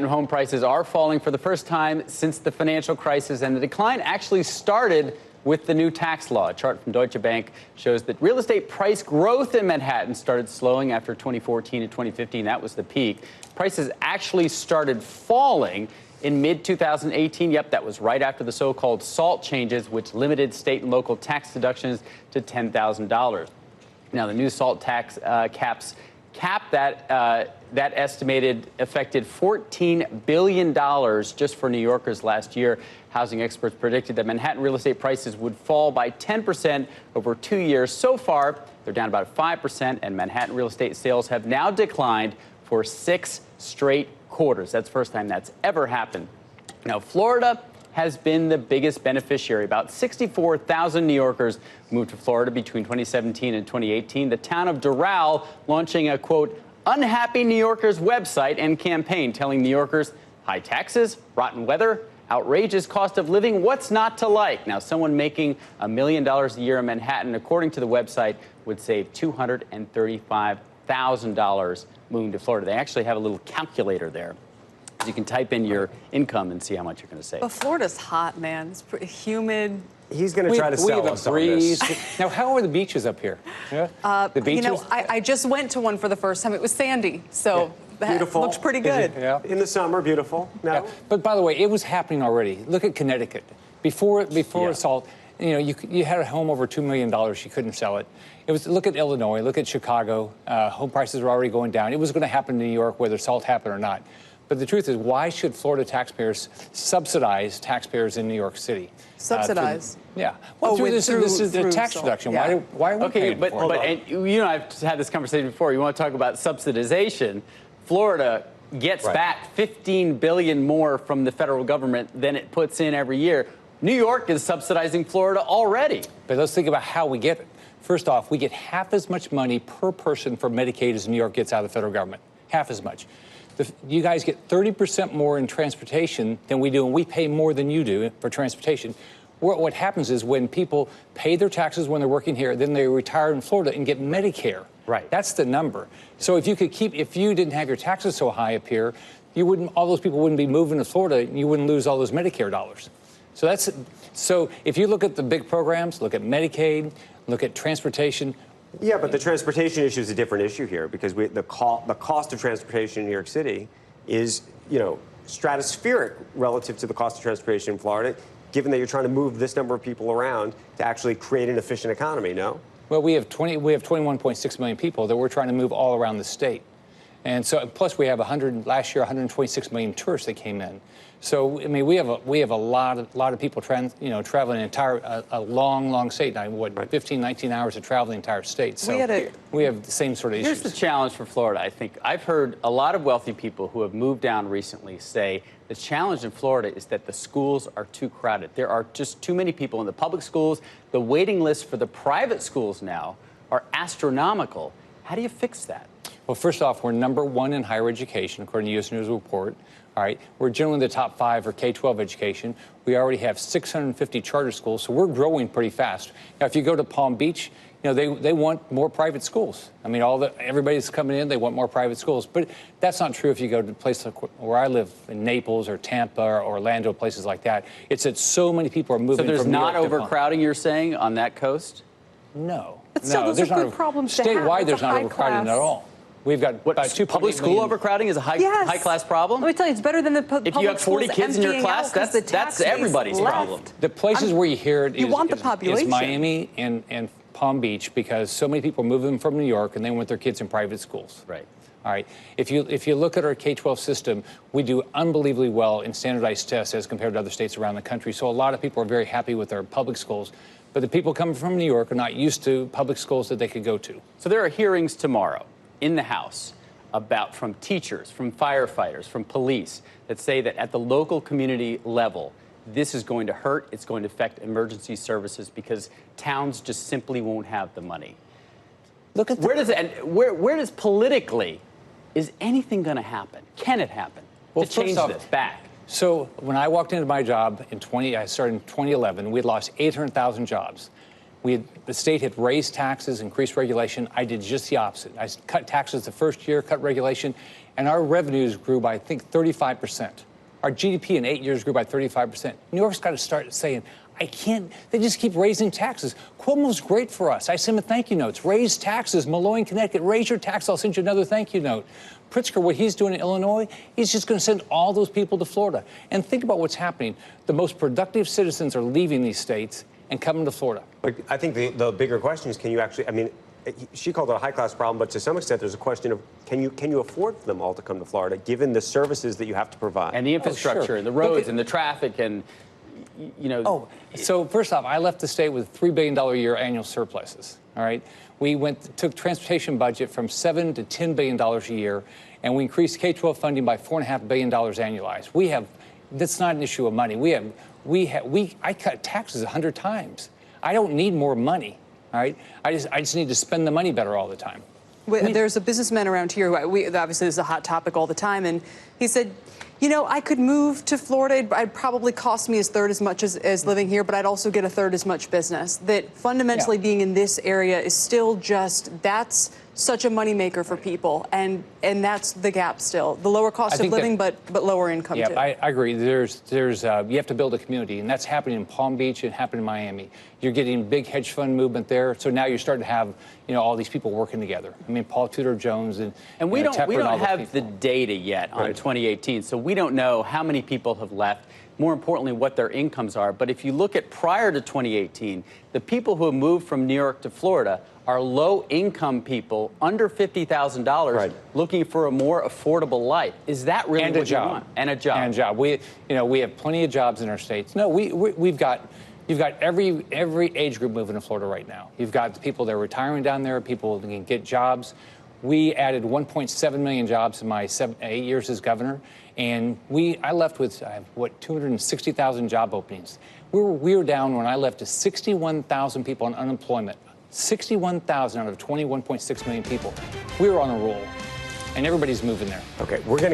Manhattan home prices are falling for the first time since the financial crisis, and the decline actually started with the new tax law. A chart from Deutsche Bank shows that real estate price growth in Manhattan started slowing after 2014 and 2015. That was the peak. Prices actually started falling in mid-2018. Yep, that was right after the so-called SALT changes, which limited state and local tax deductions to $10,000. Now, the new SALT tax cap that estimated affected $14 billion just for New Yorkers last year. Housing experts predicted that Manhattan real estate prices would fall by 10% over 2 years. So far, they're down about 5%, and Manhattan real estate sales have now declined for 6 straight quarters. That's the first time that's ever happened. Now, Florida has been the biggest beneficiary. About 64,000 New Yorkers moved to Florida between 2017 and 2018. The town of Doral launching a, quote, unhappy New Yorkers website and campaign telling New Yorkers high taxes, rotten weather, outrageous cost of living, what's not to like? Now, someone making $1 million a year in Manhattan, according to the website, would save $235,000 moving to Florida. They actually have a little calculator there. You can type in your income and see how much you're going to save. But Florida's hot, man. It's pretty humid. He's going to try to sell us on this. Now, how are the beaches up here? Yeah? The beaches? You know, I just went to one for the first time. It was sandy, so Beautiful. Looks pretty good. Yeah. In the summer, beautiful. No? Yeah. But by the way, it was happening already. Look at Connecticut. Before SALT, you know, you had a home over $2 million, you couldn't sell it. Look at Illinois, look at Chicago. Home prices were already going down. It was going to happen in New York, whether SALT happened or not. But the truth is, why should Florida taxpayers subsidize taxpayers in New York City? Subsidize? Yeah. Well, this is a tax SALT. deduction. Yeah. Why are we paying for it? And you and I have had this conversation before. You want to talk about subsidization. Florida gets back $15 billion more from the federal government than it puts in every year. New York is subsidizing Florida already. But let's think about how we get it. First off, we get half as much money per person for Medicaid as New York gets out of the federal government. Half as much. You guys get 30% more in transportation than we do, and we pay more than you do for transportation. What happens is when people pay their taxes when they're working here, then they retire in Florida and get Medicare. Right. That's the number. So if you didn't have your taxes so high up here, all those people wouldn't be moving to Florida, and you wouldn't lose all those Medicare dollars. So if you look at the big programs, look at Medicaid, look at transportation. Yeah, but the transportation issue is a different issue here because the cost of transportation in New York City is, you know, stratospheric relative to the cost of transportation in Florida, given that you're trying to move this number of people around to actually create an efficient economy, no? Well, we have 21.6 million people that we're trying to move all around the state. And so, plus we have last year, 126 million tourists that came in. So, I mean, we have a lot of people traveling a long state. Now, 15, 19 hours to travel the entire state. So we have the same sort of issues. Here's the challenge for Florida. I think I've heard a lot of wealthy people who have moved down recently say the challenge in Florida is that the schools are too crowded. There are just too many people in the public schools. The waiting lists for the private schools now are astronomical. How do you fix that? Well, first off, we're #1 in higher education, according to U.S. News Report. All right, we're generally the top 5 for K-12 education. We already have 650 charter schools, so we're growing pretty fast. Now, if you go to Palm Beach, you know, they want more private schools. I mean, everybody's coming in, they want more private schools. But that's not true if you go to places where I live, in Naples or Tampa or Orlando, places like that. It's that so many people are moving from New York to So there's not overcrowding, you're saying, on that coast? No. But still, those are good problems to have. Statewide, there's not overcrowding at all. We've got about 2 public school overcrowding is a high class problem. Let me tell you, it's better than the public schools. If you have 40 kids in your class, that's everybody's problem. The places where you hear it is Miami and Palm Beach, because so many people are moving from New York and they want their kids in private schools. Right. All right. If you look at our K-12 system, we do unbelievably well in standardized tests as compared to other states around the country. So a lot of people are very happy with our public schools. But the people coming from New York are not used to public schools that they could go to. So there are hearings tomorrow in the House from teachers, from firefighters, from police that say that at the local community level, this is going to hurt. It's going to affect emergency services because towns just simply won't have the money. Look at where does politically, is anything going to happen? Can it happen to change this back? So when I walked into my job I started in 2011, we had lost 800,000 jobs. The state had raised taxes, increased regulation. I did just the opposite. I cut taxes the first year, cut regulation, and our revenues grew by, I think, 35%. Our GDP in 8 years grew by 35%. New York's got to start saying, I can't, they just keep raising taxes. Cuomo's great for us. I send him thank you notes. Raise taxes. Malloy, Connecticut, raise your tax. I'll send you another thank you note. Pritzker, what he's doing in Illinois, he's just going to send all those people to Florida. And think about what's happening. The most productive citizens are leaving these states and coming to Florida. But I think the bigger question is, can you actually, I mean, she called it a high-class problem, but to some extent there's a question of can you afford for them all to come to Florida, given the services that you have to provide? And the infrastructure, sure. and the roads, and the traffic, and, you know. Oh, so first off, I left the state with $3 billion a year annual surpluses, all right? We took transportation budget from $7 to $10 billion a year, and we increased K-12 funding by $4.5 billion annualized. That's not an issue of money. I cut taxes 100 times. I don't need more money. All right, I just need to spend the money better all the time. There's a businessman around here who obviously this is a hot topic all the time, and he said, you know, I could move to Florida. It'd probably cost me a third as much as living here, but I'd also get a third as much business. That fundamentally being in this area is still that's such a moneymaker for people, and that's the gap still. The lower cost of living, but lower income too. Yeah, I agree. You have to build a community, and that's happening in Palm Beach and happening in Miami. You're getting big hedge fund movement there, so now you're starting to have all these people working together. I mean, Paul Tudor Jones and we don't Tepper and have the data yet on 2018, so we don't know how many people have left. More importantly, what their incomes are. But if you look at prior to 2018, the people who have moved from New York to Florida are low-income people under $50,000 looking for a more affordable life. Is that really what you want? And a job. And a job. We have plenty of jobs in our states. No, you've got every age group moving to Florida right now. You've got the people that are retiring down there, people that can get jobs. We added 1.7 million jobs in my 8 years as governor, and I left with 260,000 job openings. We were down when I left to 61,000 people on unemployment. 61,000 out of 21.6 million people. We were on a roll, and everybody's moving there. Okay, we're going to